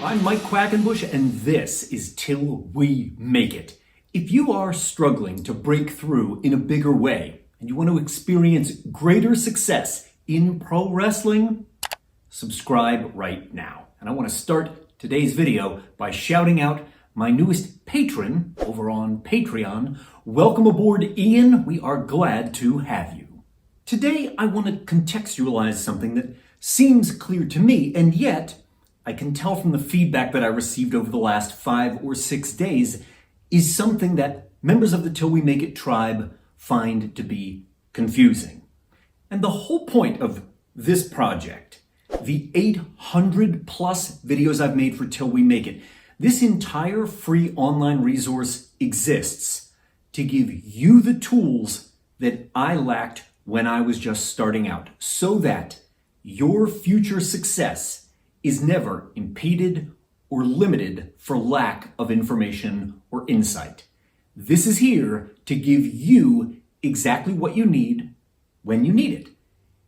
I'm Mike Quackenbush, and this is Till We Make It. If you are struggling to break through in a bigger way, and you want to experience greater success in pro wrestling, subscribe right now. And I want to start today's video by shouting out my newest patron over on Patreon. Welcome aboard, Ian. We are glad to have you. Today, I want to contextualize something that seems clear to me, and yet I can tell from the feedback that I received over the last 5 or 6 days is something that members of the Till We Make It tribe find to be confusing. And the whole point of this project, the 800 plus videos I've made for Till We Make It, this entire free online resource exists to give you the tools that I lacked when I was just starting out, so that your future success is never impeded or limited for lack of information or insight. This is here to give you exactly what you need when you need it.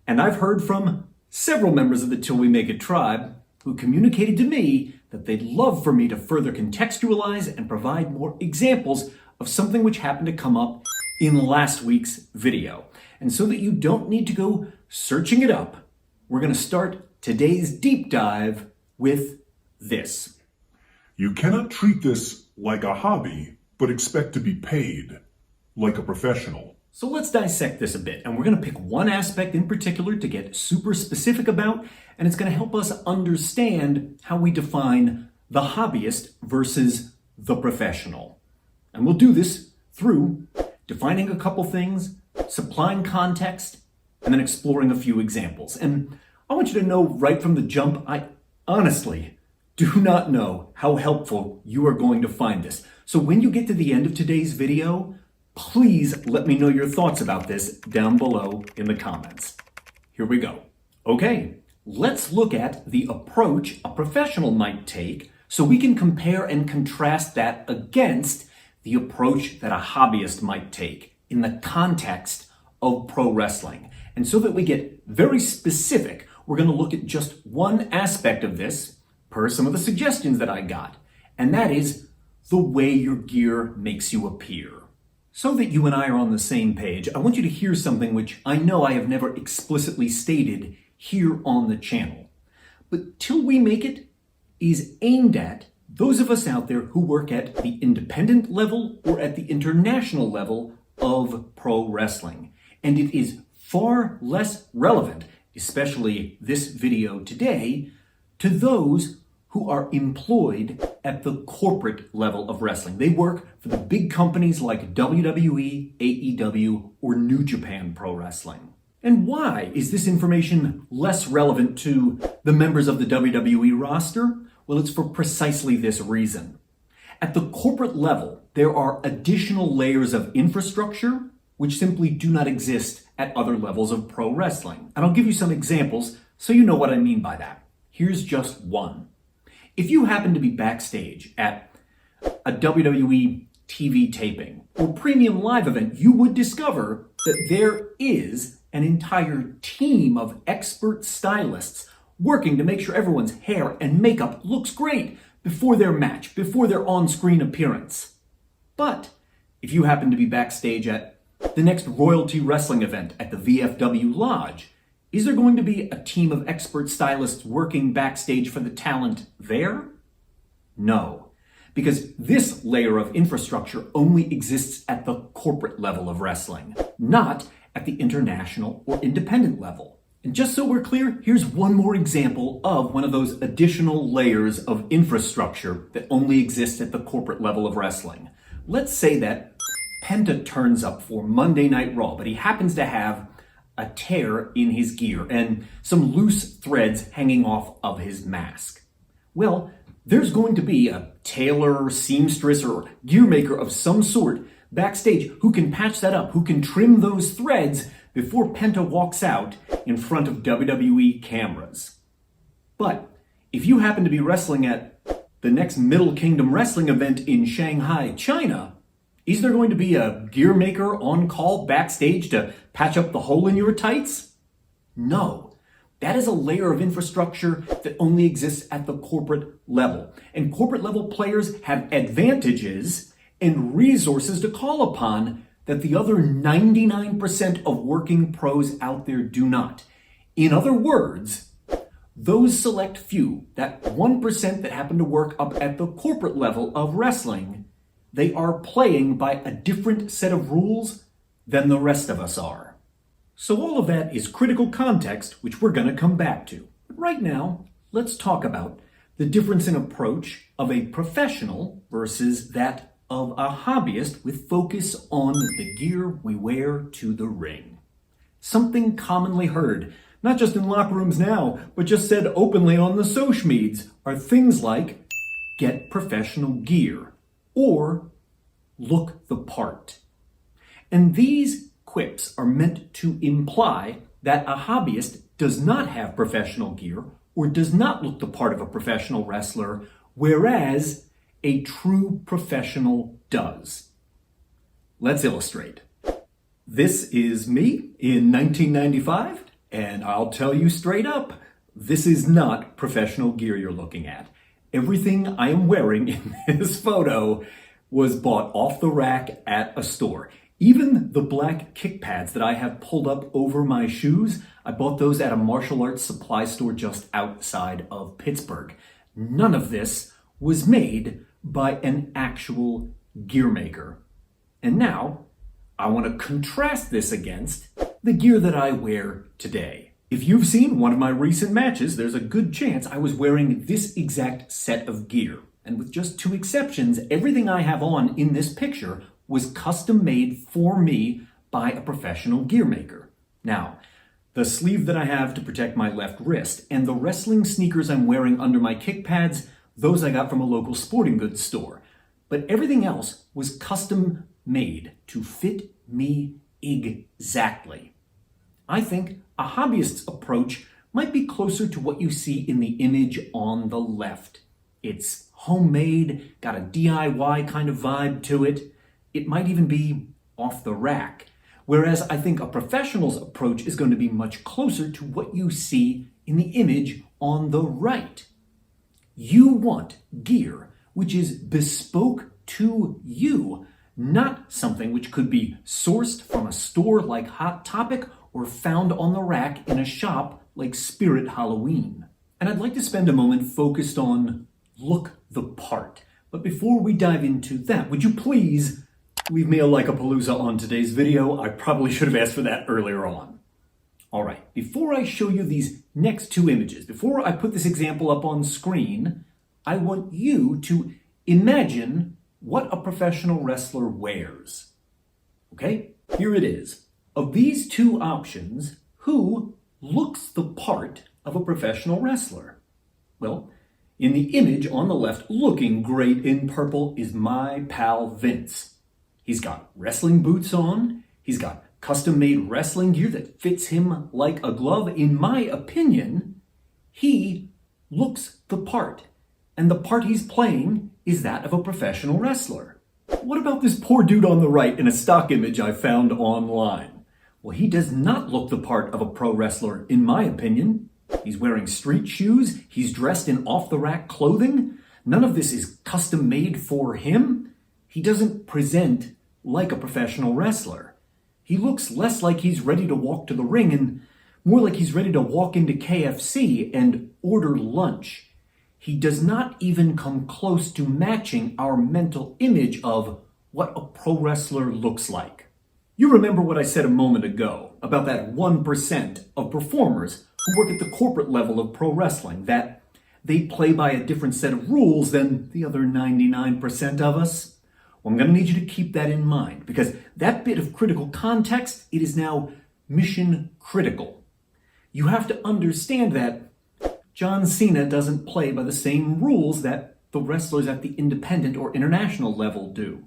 And I've heard from several members of the Till We Make It tribe who communicated to me that they'd love for me to further contextualize and provide more examples of something which happened to come up in last week's video. And so that you don't need to go searching it up, we're going to start today's deep dive with this. You cannot treat this like a hobby, but expect to be paid like a professional. So let's dissect this a bit, and we're going to pick one aspect in particular to get super specific about, and it's going to help us understand how we define the hobbyist versus the professional. And we'll do this through defining a couple things, supplying context, and then exploring a few examples. And I want you to know right from the jump, I honestly do not know how helpful you are going to find this. So when you get to the end of today's video, please let me know your thoughts about this down below in the comments. Here we go. Okay, let's look at the approach a professional might take so we can compare and contrast that against the approach that a hobbyist might take in the context of pro wrestling. And so that we get very specific, we're going to look at just one aspect of this per some of the suggestions that I got, and that is the way your gear makes you appear. So that you and I are on the same page, I want you to hear something which I know I have never explicitly stated here on the channel. But Till We Make It is aimed at those of us out there who work at the independent level or at the international level of pro wrestling. And it is far less relevant, especially this video today, to those who are employed at the corporate level of wrestling. They work for the big companies like WWE, AEW, or New Japan Pro Wrestling. And why is this information less relevant to the members of the WWE roster? Well, it's for precisely this reason. At the corporate level, there are additional layers of infrastructure which simply do not exist at other levels of pro wrestling. And I'll give you some examples so you know what I mean by that. Here's just one. If you happen to be backstage at a WWE TV taping or premium live event, you would discover that there is an entire team of expert stylists working to make sure everyone's hair and makeup looks great before their match, before their on-screen appearance. But if you happen to be backstage at the next royalty wrestling event at the VFW Lodge, is there going to be a team of expert stylists working backstage for the talent there? No, because this layer of infrastructure only exists at the corporate level of wrestling, not at the international or independent level. And just so we're clear, here's one more example of one of those additional layers of infrastructure that only exists at the corporate level of wrestling. Let's say that Penta turns up for Monday Night Raw, but he happens to have a tear in his gear and some loose threads hanging off of his mask. Well, there's going to be a tailor, seamstress, or gear maker of some sort backstage who can patch that up, who can trim those threads before Penta walks out in front of WWE cameras. But if you happen to be wrestling at the next Middle Kingdom wrestling event in Shanghai, China, is there going to be a gear maker on call backstage to patch up the hole in your tights? No, That is a layer of infrastructure that only exists at the corporate level. And corporate level players have advantages and resources to call upon that the other 99% of working pros out there do not. In other words, those select few, that 1% that happen to work up at the corporate level of wrestling, they are playing by a different set of rules than the rest of us are. So all of that is critical context, which we're going to come back to. But right now, let's talk about the difference in approach of a professional versus that of a hobbyist with focus on the gear we wear to the ring. Something commonly heard, not just in locker rooms now, but just said openly on the social medias, are things like, get professional gear, or look the part. And these quips are meant to imply that a hobbyist does not have professional gear or does not look the part of a professional wrestler, whereas a true professional does. Let's illustrate. This is me in 1995, and I'll tell you straight up, this is not professional gear you're looking at. Everything I am wearing in this photo was bought off the rack at a store. Even the black kick pads that I have pulled up over my shoes, I bought those at a martial arts supply store just outside of Pittsburgh. None of this was made by an actual gear maker. And now, I want to contrast this against the gear that I wear today. If you've seen one of my recent matches, there's a good chance I was wearing this exact set of gear. And with just two exceptions, everything I have on in this picture was custom made for me by a professional gear maker. Now, the sleeve that I have to protect my left wrist and the wrestling sneakers I'm wearing under my kick pads, those I got from a local sporting goods store. But everything else was custom made to fit me exactly. I think a hobbyist's approach might be closer to what you see in the image on the left. It's homemade, got a DIY kind of vibe to it. It might even be off the rack. Whereas I think a professional's approach is going to be much closer to what you see in the image on the right. You want gear which is bespoke to you, not something which could be sourced from a store like Hot Topic or found on the rack in a shop like Spirit Halloween. And I'd like to spend a moment focused on look the part. But before we dive into that, would you please leave me a like-a-palooza on today's video? I probably should have asked for that earlier on. All right, before I show you these next two images, before I put this example up on screen, I want you to imagine what a professional wrestler wears. Okay, here it is. Of these two options, who looks the part of a professional wrestler? Well, in the image on the left, looking great in purple, is my pal Vince. He's got wrestling boots on. He's got custom-made wrestling gear that fits him like a glove. In my opinion, he looks the part. And the part he's playing is that of a professional wrestler. What about this poor dude on the right in a stock image I found online? Well, he does not look the part of a pro wrestler, in my opinion. He's wearing street shoes. He's dressed in off-the-rack clothing. None of this is custom-made for him. He doesn't present like a professional wrestler. He looks less like he's ready to walk to the ring and more like he's ready to walk into KFC and order lunch. He does not even come close to matching our mental image of what a pro wrestler looks like. You remember what I said a moment ago about that 1% of performers who work at the corporate level of pro wrestling, that they play by a different set of rules than the other 99% of us? Well, I'm going to need you to keep that in mind, because that bit of critical context, it is now mission critical. You have to understand that John Cena doesn't play by the same rules that the wrestlers at the independent or international level do.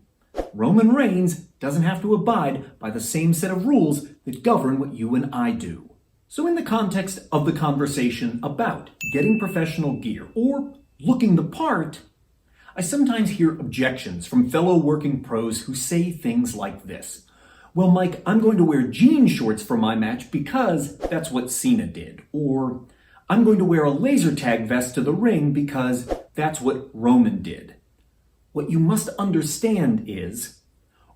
Roman Reigns doesn't have to abide by the same set of rules that govern what you and I do. So in the context of the conversation about getting professional gear or looking the part, I sometimes hear objections from fellow working pros who say things like this. well, Mike, I'm going to wear jean shorts for my match because that's what Cena did. Or I'm going to wear a laser tag vest to the ring because that's what Roman did. What you must understand is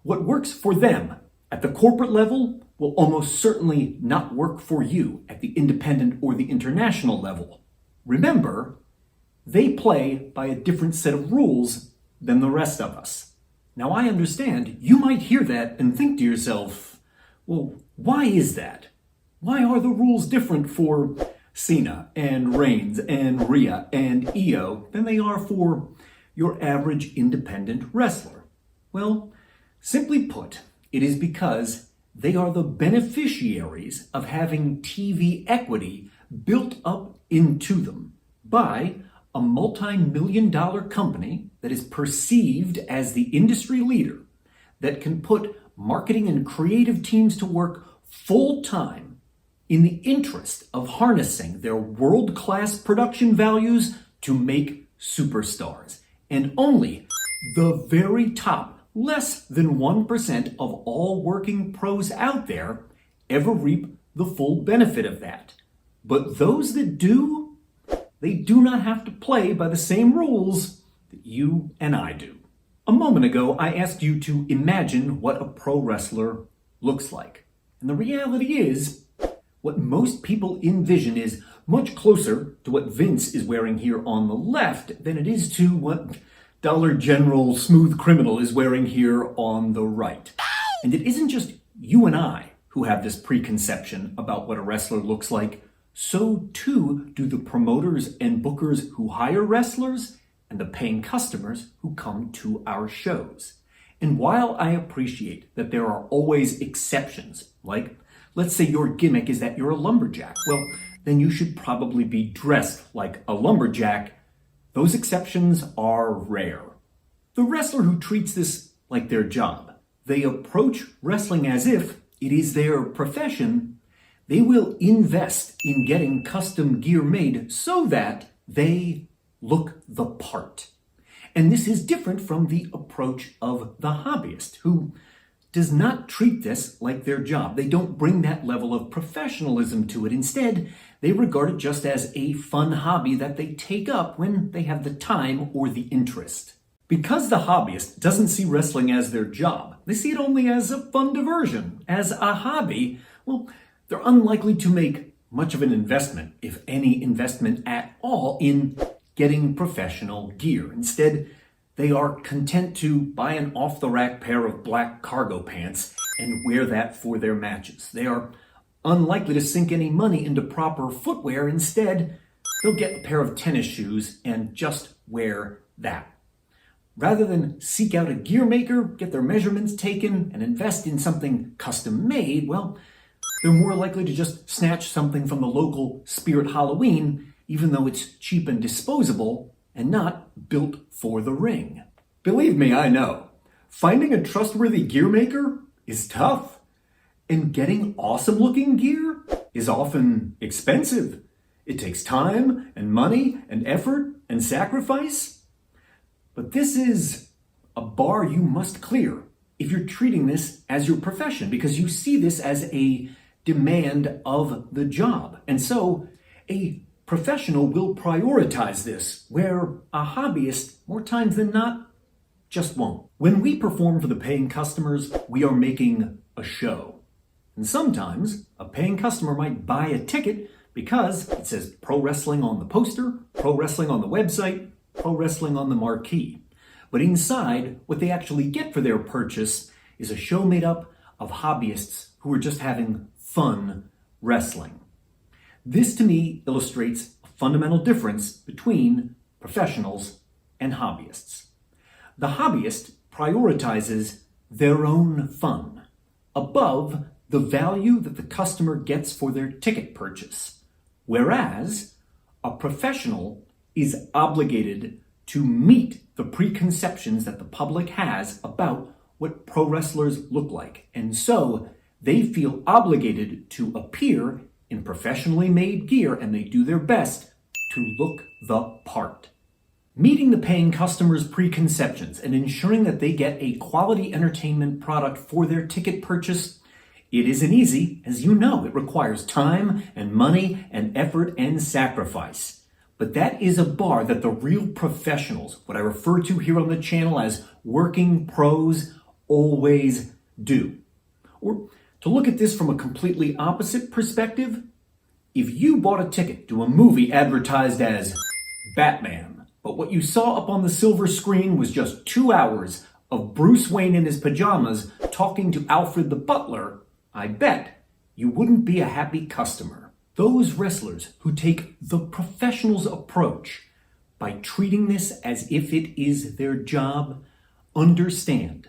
what works for them at the corporate level will almost certainly not work for you at the independent or the international level. Remember, they play by a different set of rules than the rest of us. Now, I understand you might hear that and think to yourself, well, why is that? Why are the rules different for Cena and Reigns and Rhea and Io than they are for your average independent wrestler? Well, simply put, it is because they are the beneficiaries of having TV equity built up into them by a multi-million-dollar company that is perceived as the industry leader that can put marketing and creative teams to work full-time in the interest of harnessing their world-class production values to make superstars. And only the very top, less than 1% of all working pros out there ever reap the full benefit of that. But those that do, they do not have to play by the same rules that you and I do. A moment ago, I asked you to imagine what a pro wrestler looks like. And the reality is, what most people envision is much closer to what Vince is wearing here on the left than it is to what Dollar General Smooth Criminal is wearing here on the right. And it isn't just you and I who have this preconception about what a wrestler looks like. So too do the promoters and bookers who hire wrestlers and the paying customers who come to our shows. And while I appreciate that there are always exceptions, like let's say your gimmick is that you're a lumberjack, well, then you should probably be dressed like a lumberjack. Those exceptions are rare. The wrestler who treats this like their job, they approach wrestling as if it is their profession, they will invest in getting custom gear made so that they look the part. And this is different from the approach of the hobbyist, who does not treat this like their job. They don't bring that level of professionalism to it. Instead, they regard it just as a fun hobby that they take up when they have the time or the interest. Because the hobbyist doesn't see wrestling as their job, they see it only as a fun diversion, as a hobby, well, they're unlikely to make much of an investment, if any investment at all, in getting professional gear. Instead, they are content to buy an off-the-rack pair of black cargo pants and wear that for their matches. They are unlikely to sink any money into proper footwear. Instead, they'll get a pair of tennis shoes and just wear that. Rather than seek out a gear maker, get their measurements taken, and invest in something custom-made, well, they're more likely to just snatch something from the local Spirit Halloween, even though it's cheap and disposable and not built for the ring. Believe me, I know. Finding a trustworthy gear maker is tough. And getting awesome-looking gear is often expensive. It takes time and money and effort and sacrifice. But this is a bar you must clear if you're treating this as your profession, because you see this as a demand of the job. And so a professional will prioritize this, where a hobbyist, more times than not, just won't. When we perform for the paying customers, we are making a show. And sometimes a paying customer might buy a ticket because it says pro wrestling on the poster, pro wrestling on the website, pro wrestling on the marquee. But inside, what they actually get for their purchase is a show made up of hobbyists who are just having fun wrestling. This, to me, illustrates a fundamental difference between professionals and hobbyists. The hobbyist prioritizes their own fun above the value that the customer gets for their ticket purchase, whereas a professional is obligated to meet the preconceptions that the public has about what pro wrestlers look like. And so they feel obligated to appear in professionally made gear, and they do their best to look the part. Meeting the paying customers' preconceptions and ensuring that they get a quality entertainment product for their ticket purchase, it isn't easy. As you know, it requires time and money and effort and sacrifice. But that is a bar that the real professionals, what I refer to here on the channel as working pros, always do. Or to look at this from a completely opposite perspective, if you bought a ticket to a movie advertised as Batman, but what you saw up on the silver screen was just 2 hours of Bruce Wayne in his pajamas talking to Alfred the butler, I bet you wouldn't be a happy customer. Those wrestlers who take the professional's approach by treating this as if it is their job understand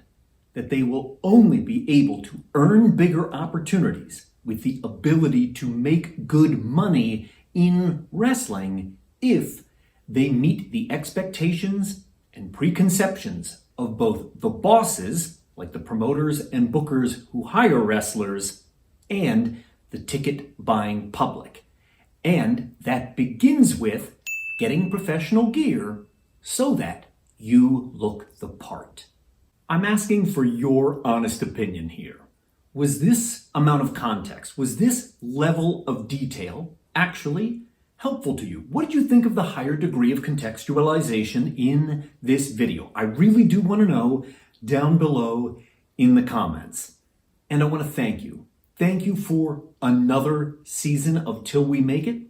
that they will only be able to earn bigger opportunities with the ability to make good money in wrestling if they meet the expectations and preconceptions of both the bosses, like the promoters and bookers who hire wrestlers, and the ticket-buying public. And that begins with getting professional gear so that you look the part. I'm asking for your honest opinion here. Was this amount of context, was this level of detail actually helpful to you? What did you think of the higher degree of contextualization in this video? I really do want to know down below in the comments. And I want to thank you. Thank you for another season of Till We Make It,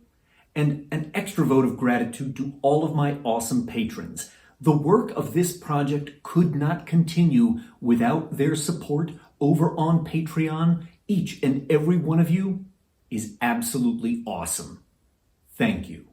and an extra vote of gratitude to all of my awesome patrons. The work of this project could not continue without their support over on Patreon. Each and every one of you is absolutely awesome. Thank you.